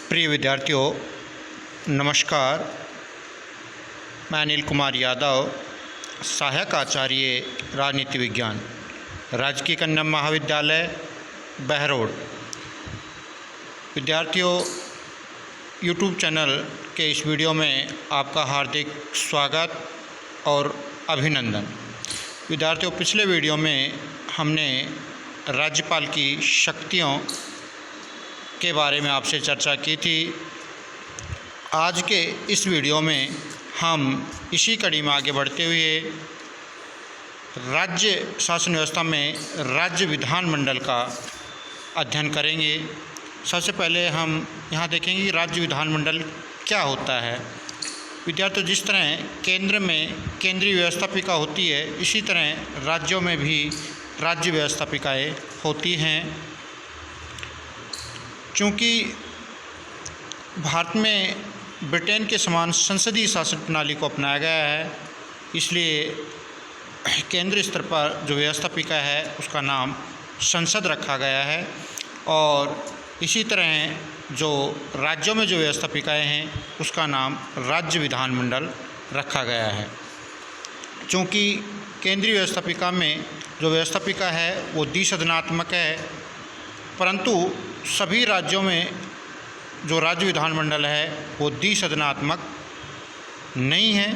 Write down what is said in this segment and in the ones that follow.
प्रिय विद्यार्थियों, नमस्कार। मैं अनिल कुमार यादव, सहायक आचार्य राजनीति विज्ञान, राजकीय कन्या महाविद्यालय बहरोड। विद्यार्थियों, यूट्यूब चैनल के इस वीडियो में आपका हार्दिक स्वागत और अभिनंदन। विद्यार्थियों, पिछले वीडियो में हमने राज्यपाल की शक्तियों के बारे में आपसे चर्चा की थी। आज के इस वीडियो में हम इसी कड़ी में आगे बढ़ते हुए राज्य शासन व्यवस्था में राज्य विधानमंडल का अध्ययन करेंगे। सबसे पहले हम यहाँ देखेंगे कि राज्य विधानमंडल क्या होता है। विद्यार्थियों, जिस तरह केंद्र में केंद्रीय व्यवस्थापिका होती है, इसी तरह राज्यों में भी राज्य व्यवस्थापिकाएँ होती हैं। चूँकि भारत में ब्रिटेन के समान संसदीय शासन प्रणाली को अपनाया गया है, इसलिए केंद्रीय स्तर पर जो व्यवस्थापिका है उसका नाम संसद रखा गया है। और इसी तरह जो राज्यों में जो व्यवस्थापिकाएँ हैं उसका नाम राज्य विधानमंडल रखा गया है। चूँकि केंद्रीय व्यवस्थापिका में जो व्यवस्थापिका है वो द्विसदनात्मक है, परंतु सभी राज्यों में जो राज्य विधानमंडल है वो द्विसदनात्मक नहीं है।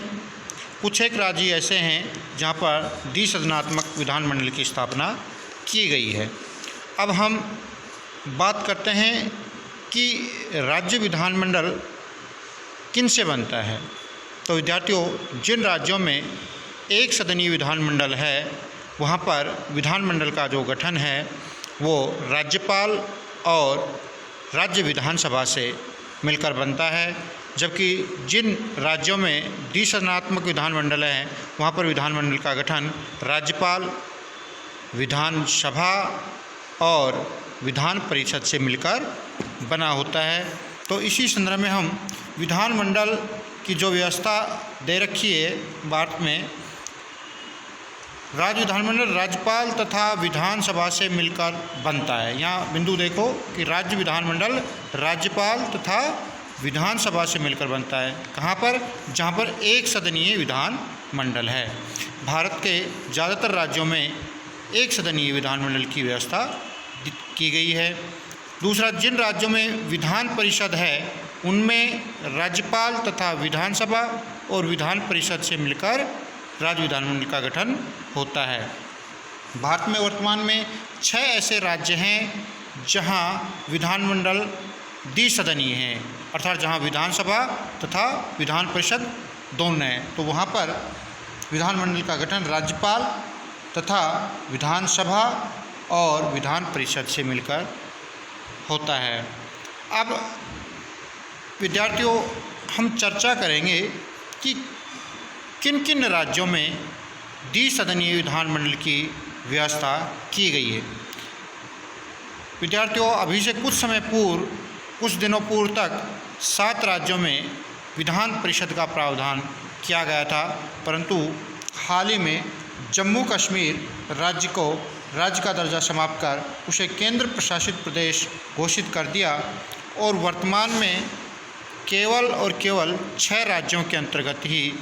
कुछ एक राज्य ऐसे हैं जहाँ पर द्विसदनात्मक विधानमंडल की स्थापना की गई है। अब हम बात करते हैं कि राज्य विधानमंडल किन से बनता है। तो विद्यार्थियों, जिन राज्यों में एक सदनीय विधानमंडल है वहाँ पर विधानमंडल का जो गठन है वो राज्यपाल और राज्य विधानसभा से मिलकर बनता है, जबकि जिन राज्यों में द्विसदनात्मक विधानमंडल हैं वहाँ पर विधानमंडल का गठन राज्यपाल, विधानसभा और विधान परिषद से मिलकर बना होता है। तो इसी संदर्भ में हम विधानमंडल की जो व्यवस्था दे रखी है भारत में, राज्य विधानमंडल राज्यपाल तथा विधानसभा से मिलकर बनता है। यहाँ बिंदु देखो कि राज्य विधानमंडल राज्यपाल तथा विधानसभा से मिलकर बनता है। कहाँ पर? जहाँ पर एक सदनीय विधानमंडल है। भारत के ज़्यादातर राज्यों में एक सदनीय विधानमंडल की व्यवस्था की गई है। दूसरा, जिन राज्यों में विधान परिषद है उनमें राज्यपाल तथा विधानसभा और विधान परिषद से मिलकर राज्य विधानमंडल का गठन होता है। भारत में वर्तमान में 6 ऐसे राज्य हैं जहां विधानमंडल द्विसदनीय हैं, अर्थात जहां विधानसभा तथा विधान परिषद दोनों हैं। तो वहां पर विधानमंडल का गठन राज्यपाल तथा विधानसभा और विधान परिषद से मिलकर होता है। अब विद्यार्थियों, हम चर्चा करेंगे कि किन किन राज्यों में द्विसदनीय विधानमंडल की व्यवस्था की गई है। विद्यार्थियों, अभी से कुछ दिनों पूर्व तक 7 राज्यों में विधान परिषद का प्रावधान किया गया था, परंतु हाल ही में जम्मू कश्मीर राज्य को राज्य का दर्जा समाप्त कर उसे केंद्र प्रशासित प्रदेश घोषित कर दिया और वर्तमान में केवल 6 राज्यों के अंतर्गत ही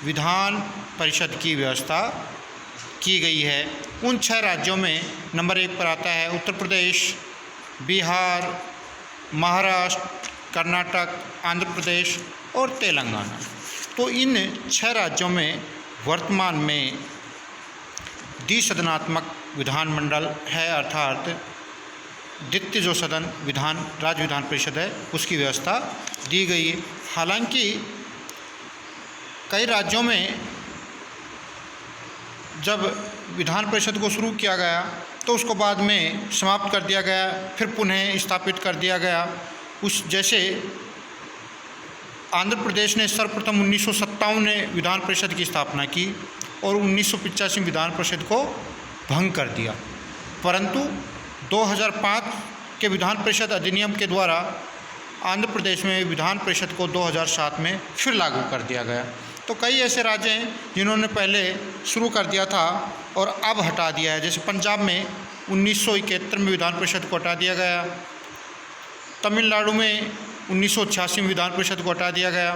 विधान परिषद की व्यवस्था की गई है। उन 6 राज्यों में नंबर 1 पर आता है उत्तर प्रदेश, बिहार, महाराष्ट्र, कर्नाटक, आंध्र प्रदेश और तेलंगाना। तो इन 6 राज्यों में वर्तमान में द्विसदनात्मक विधानमंडल है, अर्थात द्वितीय जो सदन राज्य विधान परिषद है उसकी व्यवस्था दी गई है। हालांकि कई राज्यों में जब विधान परिषद को शुरू किया गया तो उसको बाद में समाप्त कर दिया गया, फिर पुनः स्थापित कर दिया गया। जैसे आंध्र प्रदेश ने सर्वप्रथम 1957 में विधान परिषद की स्थापना की और 1985 में विधान परिषद को भंग कर दिया, परंतु 2005 के विधान परिषद अधिनियम के द्वारा आंध्र प्रदेश में विधान परिषद को 2007 में फिर लागू कर दिया गया। तो कई ऐसे राज्य हैं जिन्होंने पहले शुरू कर दिया था और अब हटा दिया है। जैसे पंजाब में 1971 में विधान परिषद को हटा दिया गया, तमिलनाडु में 1986 में विधान परिषद को हटा दिया गया।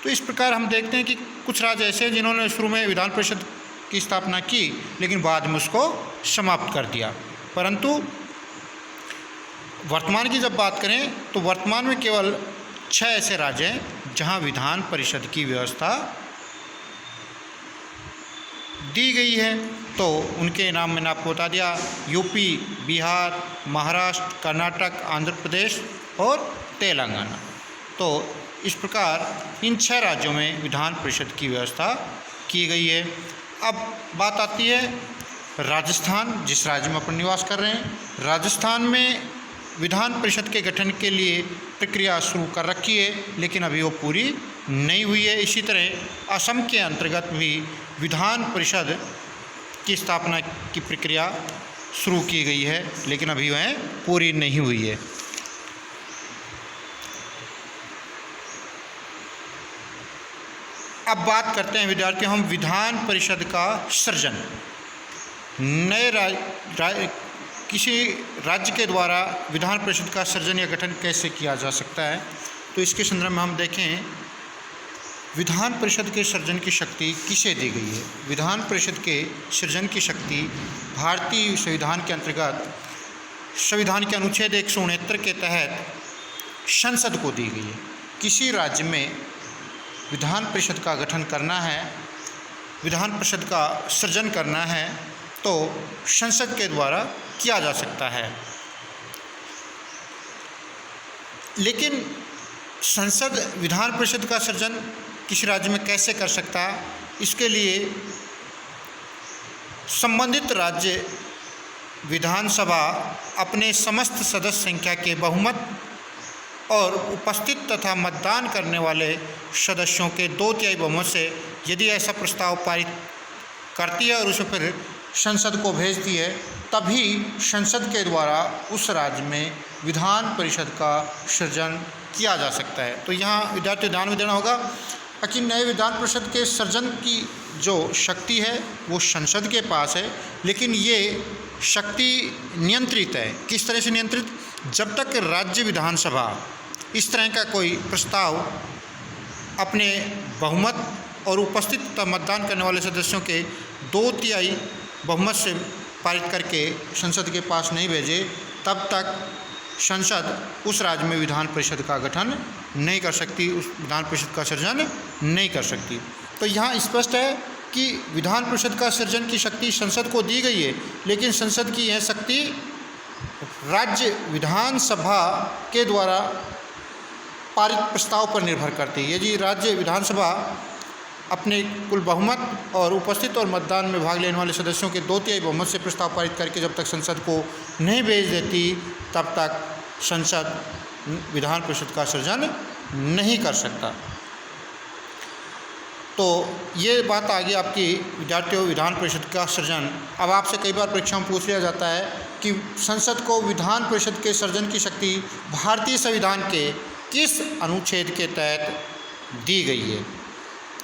तो इस प्रकार हम देखते हैं कि कुछ राज्य ऐसे हैं जिन्होंने शुरू में विधान परिषद की स्थापना की लेकिन बाद में उसको समाप्त कर दिया। परंतु वर्तमान की जब बात करें तो वर्तमान में केवल 6 ऐसे राज्य हैं जहां विधान परिषद की व्यवस्था दी गई है। तो उनके नाम मैंने आपको बता दिया, यूपी, बिहार, महाराष्ट्र, कर्नाटक, आंध्र प्रदेश और तेलंगाना। तो इस प्रकार इन 6 राज्यों में विधान परिषद की व्यवस्था की गई है। अब बात आती है राजस्थान, जिस राज्य में अपन निवास कर रहे हैं। राजस्थान में विधान परिषद के गठन के लिए प्रक्रिया शुरू कर रखी है लेकिन अभी वो पूरी नहीं हुई है। इसी तरह असम के अंतर्गत भी विधान परिषद की स्थापना की प्रक्रिया शुरू की गई है लेकिन अभी वह पूरी नहीं हुई है। अब बात करते हैं विद्यार्थियों हम विधान परिषद का सृजन। किसी राज्य के द्वारा विधान परिषद का सृजन या गठन कैसे किया जा सकता है, तो इसके संदर्भ में हम देखें विधान परिषद के सृजन की शक्ति किसे दी गई है। विधान परिषद के सृजन की शक्ति भारतीय संविधान के अंतर्गत संविधान के अनुच्छेद 169 के तहत संसद को दी गई है। किसी राज्य में विधान परिषद का गठन करना है, विधान परिषद का सृजन करना है तो संसद के द्वारा किया जा सकता है। लेकिन संसद विधान परिषद का सृजन किसी राज्य में कैसे कर सकता है, इसके लिए संबंधित राज्य विधानसभा अपने समस्त सदस्य संख्या के बहुमत और उपस्थित तथा मतदान करने वाले सदस्यों के 2/3 बहुमत से यदि ऐसा प्रस्ताव पारित करती है और उसे फिर संसद को भेजती है, तभी संसद के द्वारा उस राज्य में विधान परिषद का सृजन किया जा सकता है। तो यहाँ विद्यार्थी ध्यान में देना होगा कि नए विधान परिषद के सृजन की जो शक्ति है वो संसद के पास है, लेकिन ये शक्ति नियंत्रित है। किस तरह से नियंत्रित? जब तक राज्य विधानसभा इस तरह का कोई प्रस्ताव अपने बहुमत और उपस्थित तथा मतदान करने वाले सदस्यों के 2/3 बहुमत से पारित करके संसद के पास नहीं भेजे, तब तक संसद उस राज्य में विधान परिषद का गठन नहीं कर सकती, उस विधान परिषद का सृजन नहीं कर सकती। तो यहाँ स्पष्ट है कि विधान परिषद का सृजन की शक्ति संसद को दी गई है, लेकिन संसद की यह शक्ति राज्य विधानसभा के द्वारा पारित प्रस्ताव पर निर्भर करती है। यदि राज्य विधानसभा अपने कुल बहुमत और उपस्थित और मतदान में भाग लेने वाले सदस्यों के 2/3 बहुमत से प्रस्ताव पारित करके जब तक संसद को नहीं भेज देती, तब तक संसद विधान परिषद का सृजन नहीं कर सकता। तो ये बात आ गई आपकी विद्यार्थियों विधान परिषद का सृजन। अब आपसे कई बार परीक्षा में पूछ लिया जाता है कि संसद को विधान परिषद के सृजन की शक्ति भारतीय संविधान के किस अनुच्छेद के तहत दी गई है।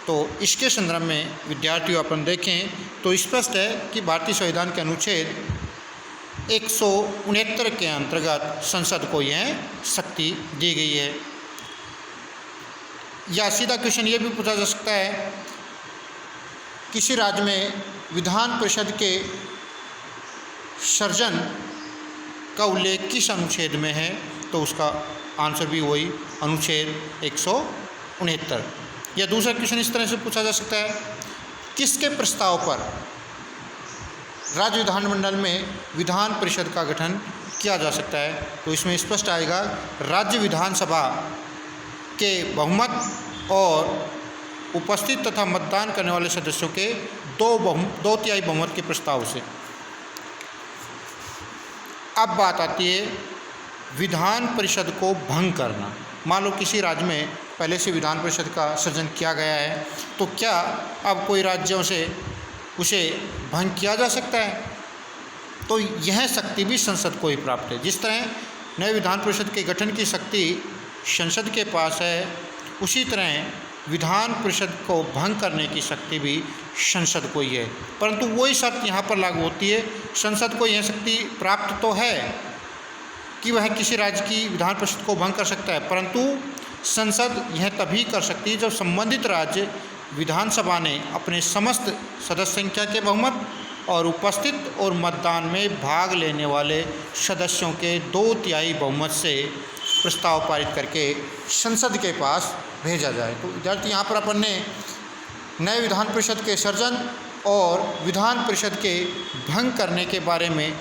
तो इसके संदर्भ में विद्यार्थियों अपन देखें तो स्पष्ट है कि भारतीय संविधान के अनुच्छेद 169 के अंतर्गत संसद को यह शक्ति दी गई है। या सीधा क्वेश्चन ये भी पूछा जा सकता है किसी राज्य में विधान परिषद के सृजन का उल्लेख किस अनुच्छेद में है, तो उसका आंसर भी वही अनुच्छेद 169। या दूसरा क्वेश्चन इस तरह से पूछा जा सकता है किसके प्रस्ताव पर राज्य विधानमंडल में विधान परिषद का गठन किया जा सकता है, तो इसमें स्पष्ट आएगा राज्य विधानसभा के बहुमत और उपस्थित तथा मतदान करने वाले सदस्यों के 2/3 बहुमत के प्रस्ताव से। अब बात आती है विधान परिषद को भंग करना। मान लो किसी राज्य में पहले से विधान परिषद का सृजन किया गया है, तो क्या अब कोई राज्यों से उसे भंग किया जा सकता है? तो यह शक्ति भी संसद को ही प्राप्त है। जिस तरह नए विधान परिषद के गठन की शक्ति संसद के पास है, उसी तरह विधान परिषद को भंग करने की शक्ति भी संसद को ही है। परंतु वही शर्त यहाँ पर लागू होती है, संसद को यह शक्ति प्राप्त तो है, कि वह किसी राज्य की विधान परिषद को भंग कर सकता है, परंतु संसद यह तभी कर सकती है जब संबंधित राज्य विधानसभा ने अपने समस्त सदस्य संख्या के बहुमत और उपस्थित और मतदान में भाग लेने वाले सदस्यों के 2/3 बहुमत से प्रस्ताव पारित करके संसद के पास भेजा जाए। तो विद्यार्थी यहाँ पर अपन ने नए विधान परिषद के सृजन और विधान परिषद के भंग करने के बारे में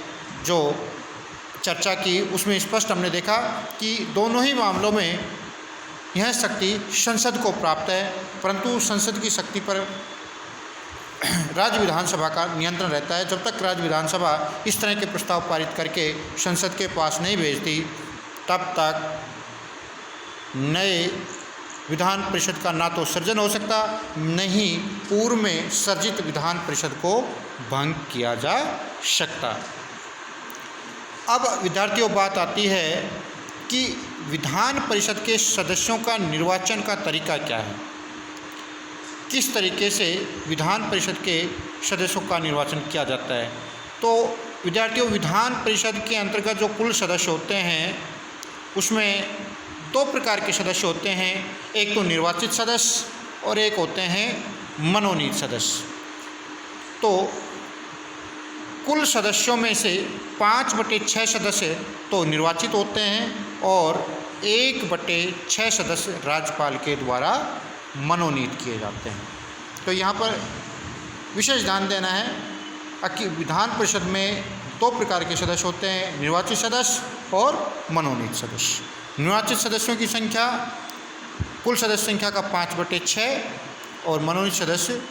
जो चर्चा की, उसमें स्पष्ट हमने देखा कि दोनों ही मामलों में यह शक्ति संसद को प्राप्त है, परंतु संसद की शक्ति पर राज्य विधानसभा का नियंत्रण रहता है। जब तक राज्य विधानसभा इस तरह के प्रस्ताव पारित करके संसद के पास नहीं भेजती, तब तक नए विधान परिषद का ना तो सृजन हो सकता, नहीं पूर्व में सर्जित विधान परिषद को भंग किया जा सकता। अब विद्यार्थियों, बात आती है कि विधान परिषद के सदस्यों का निर्वाचन का तरीका क्या है, किस तरीके से विधान परिषद के सदस्यों का निर्वाचन किया जाता है। तो विद्यार्थियों, विधान परिषद के अंतर्गत जो कुल सदस्य होते हैं उसमें 2 प्रकार के सदस्य होते हैं, एक तो निर्वाचित सदस्य और एक होते हैं मनोनीत सदस्य। तो कुल सदस्यों में से 5/6 सदस्य तो निर्वाचित होते हैं और 1/6 सदस्य राज्यपाल के द्वारा मनोनीत किए जाते हैं। तो यहाँ पर विशेष ध्यान देना है कि विधान परिषद में 2 प्रकार के सदस्य होते हैं, निर्वाचित सदस्य और मनोनीत सदस्य। निर्वाचित सदस्यों की संख्या कुल सदस्य संख्या का 5/6 और मनोनीत सदस्य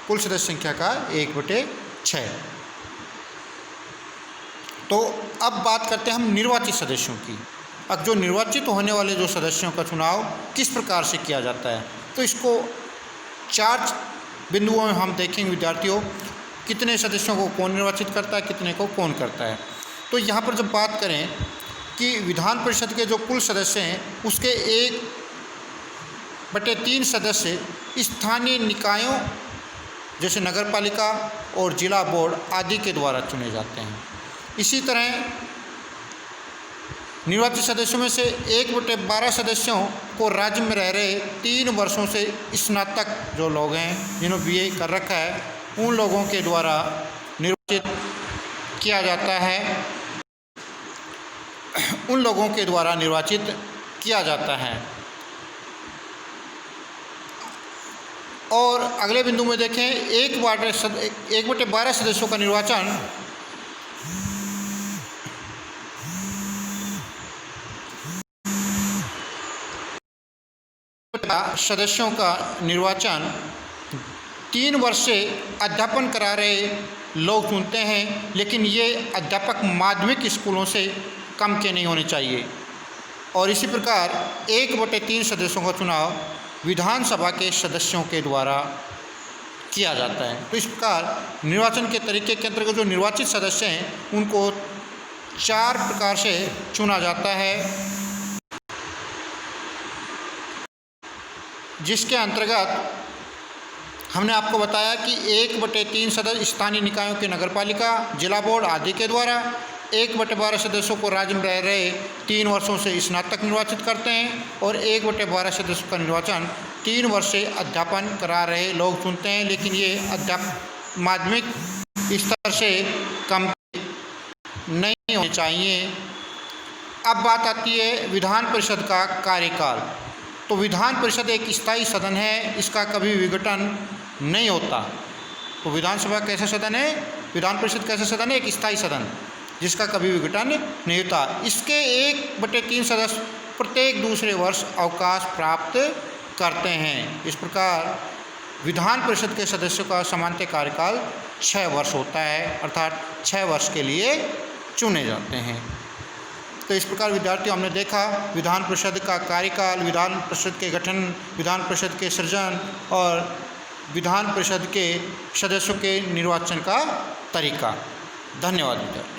कुल सदस्य संख्या का 1/6। तो अब बात करते हैं हम निर्वाचित सदस्यों की। अब जो निर्वाचित होने वाले जो सदस्यों का चुनाव किस प्रकार से किया जाता है, तो इसको 4 बिंदुओं में हम देखेंगे विद्यार्थियों, कितने सदस्यों को कौन निर्वाचित करता है, कितने को कौन करता है। तो यहाँ पर जब बात करें कि विधान परिषद के जो कुल सदस्य हैं उसके 1/3 सदस्य स्थानीय निकायों जैसे नगरपालिका और जिला बोर्ड आदि के द्वारा चुने जाते हैं। इसी तरह निर्वाचित सदस्यों में से 1/12 सदस्यों को राज्य में रह रहे 3 वर्षों से स्नातक जो लोग हैं, जिन्होंने BA कर रखा है, उन लोगों के द्वारा निर्वाचित किया जाता है, उन लोगों के द्वारा निर्वाचित किया जाता है। और अगले बिंदु में देखें, 1/12 सदस्यों का निर्वाचन सदस्यों का निर्वाचन 3 वर्ष से अध्यापन करा रहे लोग चुनते हैं, लेकिन ये अध्यापक माध्यमिक स्कूलों से कम के नहीं होने चाहिए। और इसी प्रकार 1/3 सदस्यों का चुनाव विधानसभा के सदस्यों के द्वारा किया जाता है। तो इस प्रकार निर्वाचन के तरीके के अंतर्गत जो निर्वाचित सदस्य हैं उनको 4 प्रकार से चुना जाता है, जिसके अंतर्गत हमने आपको बताया कि 1/3 सदस्य स्थानीय निकायों के नगरपालिका, जिला बोर्ड आदि के द्वारा, 1/12 सदस्यों को राज्य में रह रहे 3 वर्षों से स्नातक निर्वाचित करते हैं और 1/12 सदस्यों का निर्वाचन 3 वर्ष से अध्यापन करा रहे लोग चुनते हैं, लेकिन ये अध्यापक माध्यमिक स्तर से कम नहीं होने चाहिए। अब बात आती है विधान परिषद का कार्यकाल। तो विधान परिषद एक स्थायी सदन है, इसका कभी विघटन नहीं होता। तो विधानसभा कैसा सदन है, विधान परिषद कैसा सदन है, एक स्थायी सदन जिसका कभी विघटन नहीं होता। इसके 1/3 सदस्य प्रत्येक दूसरे वर्ष अवकाश प्राप्त करते हैं। इस प्रकार विधान परिषद के सदस्यों का सामान्य कार्यकाल 6 वर्ष होता है, अर्थात 6 वर्ष के लिए चुने जाते हैं। तो इस प्रकार विद्यार्थियों हमने देखा विधान परिषद का कार्यकाल, विधान परिषद के गठन, विधान परिषद के सृजन और विधान परिषद के सदस्यों के निर्वाचन का तरीका। धन्यवाद विद्यार्थी।